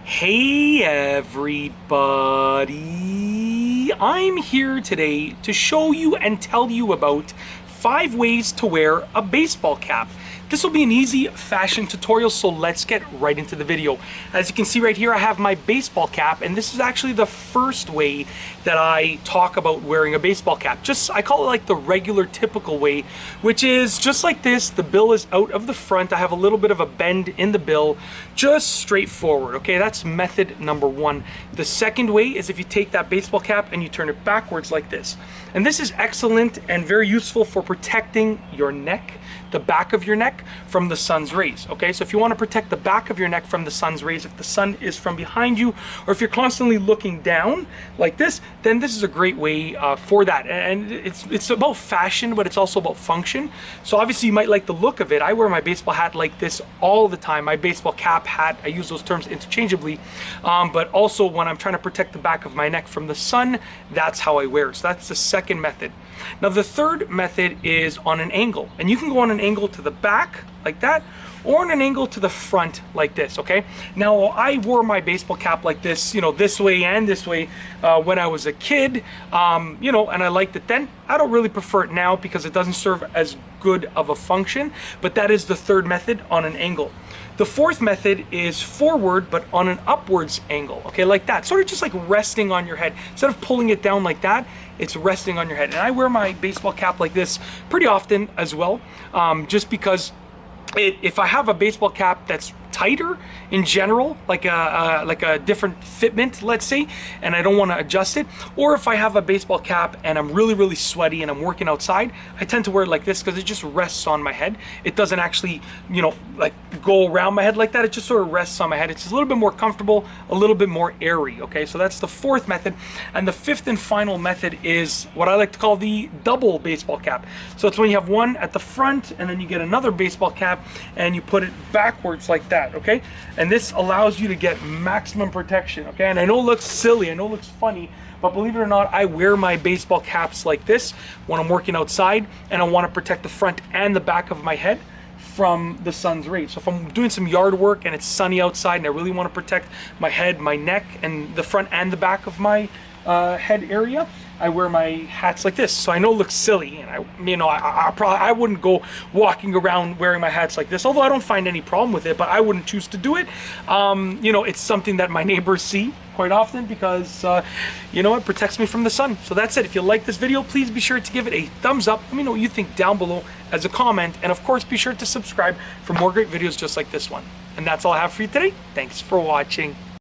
Hey everybody, I'm here today to show you and tell you about 5 ways to wear a baseball cap. This will be an easy fashion tutorial, so let's get right into the video. As you can see right here, I have my baseball cap, and this is actually the first way that I talk about wearing a baseball cap. I call it like the regular typical way, which is just like this. The bill is out of the front. I have a little bit of a bend in the bill, just straight forward. Okay, that's method number 1. The second way is if you take that baseball cap and you turn it backwards like this. And this is excellent and very useful for protecting your neck, the back of your neck, from the sun's rays. Okay, so if you want to protect the back of your neck from the sun's rays, if the sun is from behind you, or if you're constantly looking down like this, then this is a great way for that. And it's about fashion, but it's also about function. So obviously you might like the look of it. I wear my baseball hat like this all the time. My baseball cap, hat, I use those terms interchangeably, but also when I'm trying to protect the back of my neck from the sun, that's how I wear it. So that's the second method. Now the third method is on an angle, and you can go on an angle to the back like that, or on an angle to the front like this. Okay, now I wore my baseball cap like this, this way and this way when I was a kid, and I liked it then. I don't really prefer it now because it doesn't serve as good of a function, but that is the third method, on an angle. The fourth method is forward, but on an upwards angle, okay, like that, sort of just like resting on your head. Instead of pulling it down like that, it's resting on your head. And I wear my baseball cap like this pretty often as well, just because if I have a baseball cap that's tighter in general, like a different fitment, let's say, and I don't want to adjust it, or if I have a baseball cap and I'm really sweaty and I'm working outside, I tend to wear it like this because it just rests on my head. It doesn't actually, like go around my head like that. It just sort of rests on my head. It's just a little bit more comfortable, a little bit more airy. Okay, so that's the fourth method. And the fifth and final method is what I like to call the double baseball cap. So it's when you have one at the front and then you get another baseball cap and you put it backwards like that. Okay, and this allows you to get maximum protection. Okay, and I know it looks silly, I know it looks funny, but believe it or not, I wear my baseball caps like this when I'm working outside and I want to protect the front and the back of my head from the sun's rays. So if I'm doing some yard work and it's sunny outside and I really want to protect my head, my neck, and the front and the back of my head area, I wear my hats like this. So I know it looks silly, and I wouldn't go walking around wearing my hats like this, although I don't find any problem with it, but I wouldn't choose to do it. It's something that my neighbors see quite often because it protects me from the sun. So that's it. If you like this video, please be sure to give it a thumbs up. Let me know what you think down below as a comment, and of course be sure to subscribe for more great videos just like this one. And that's all I have for you today. Thanks for watching.